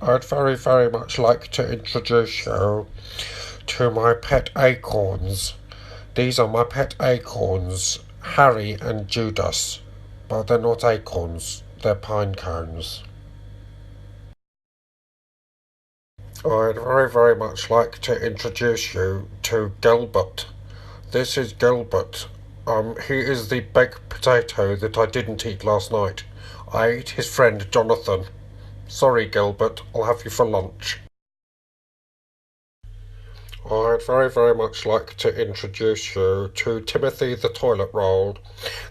I'd very much like to introduce you to my pet acorns. These are my pet acorns, Harry and Judas. But they're not acorns, they're pine cones. I'd very much like to introduce you to Gilbert. This is Gilbert. He is the baked potato that I didn't eat last night. I ate his friend Jonathan. Sorry, Gilbert, I'll have you for lunch. I'd very much like to introduce you to Timothy the toilet roll.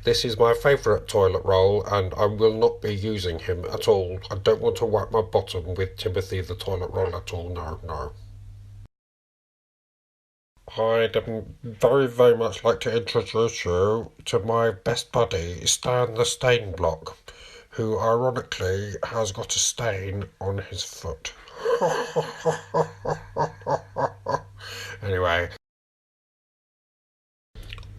This is my favourite toilet roll, and I will not be using him at all. I don't want to wipe my bottom with Timothy the toilet roll at all, no. I'd very much like to introduce you to my best buddy, Stan the Stain Block, who ironically has got a stain on his foot. Anyway,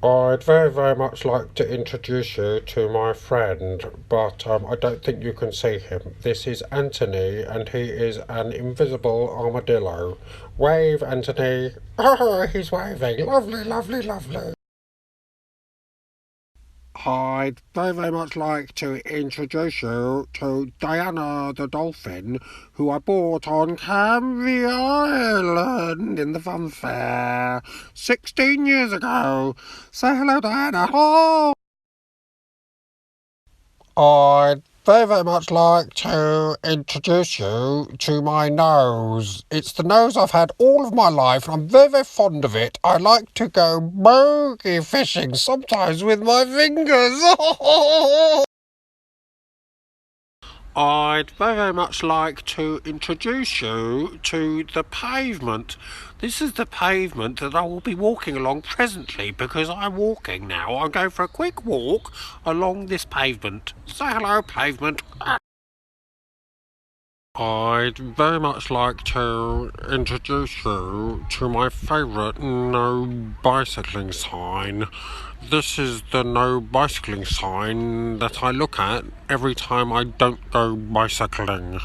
I'd very much like to introduce you to my friend, but I don't think you can see him. This is Anthony, and he is an invisible armadillo. Wave, Anthony. Oh, he's waving. Lovely. I'd very much like to introduce you to Diana the dolphin, who I bought on Canvey Island in the fun fair 16 years ago. Say hello, Diana. Oh! I'd very much like to introduce you to my nose. It's the nose I've had all of my life, and I'm very fond of it. I like to go bogey fishing, sometimes with my fingers. I'd very much like to introduce you to the pavement. This is the pavement that I will be walking along presently because I'm walking now. I'm going for a quick walk along this pavement. Say hello, pavement. I'd very much like to introduce you to my favourite no bicycling sign. This is the no bicycling sign that I look at every time I don't go bicycling.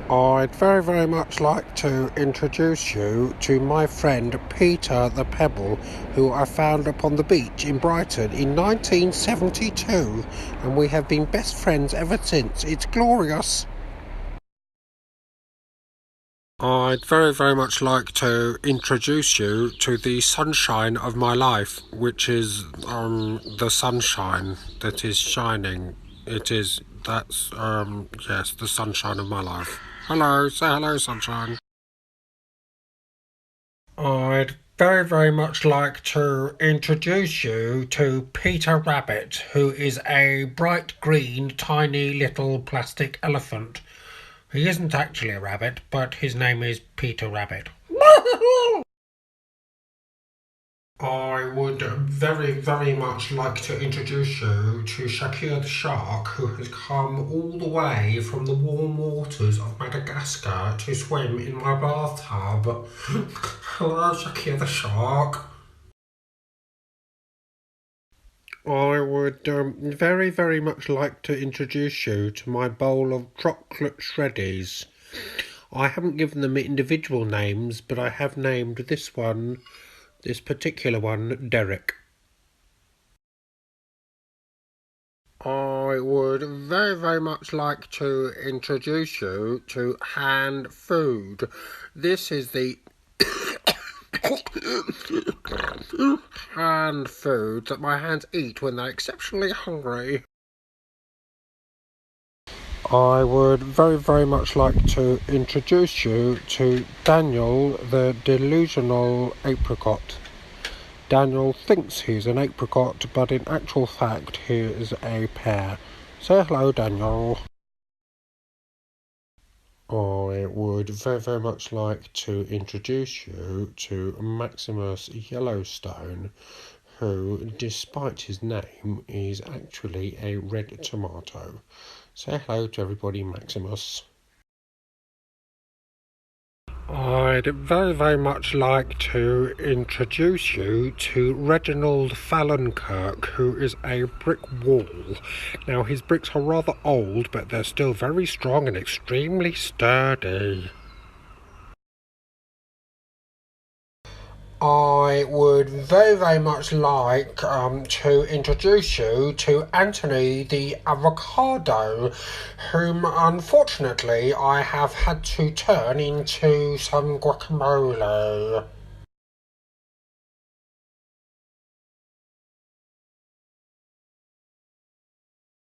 I'd very much like to introduce you to my friend Peter the Pebble, who I found upon the beach in Brighton in 1972, and we have been best friends ever since. It's glorious. I'd very much like to introduce you to the sunshine of my life, which is the sunshine that is shining. Yes, the sunshine of my life. Hello, say hello, sunshine. I'd very much like to introduce you to Peter Rabbit, who is a bright green, tiny little plastic elephant. He isn't actually a rabbit, but his name is Peter Rabbit. I would very much like to introduce you to Shakir the shark, who has come all the way from the warm waters of Madagascar to swim in my bathtub. Hello, Shakir the shark. I would very much like to introduce you to my bowl of chocolate shreddies. I haven't given them individual names, but I have named this particular one, Derek. I would very much like to introduce you to hand food. This is the hand food that my hands eat when they're exceptionally hungry. I would very much like to introduce you to Daniel the delusional apricot. Daniel thinks he's an apricot, but in actual fact he is a pear. Say hello, Daniel. I would very much like to introduce you to Maximus Yellowstone, who, despite his name, is actually a red tomato. Say hello to everybody, Maximus. I'd very much like to introduce you to Reginald Fallenkirk, who is a brick wall. Now, his bricks are rather old, but they're still very strong and extremely sturdy. I would very much like to introduce you to Anthony the Avocado, whom unfortunately I have had to turn into some guacamole.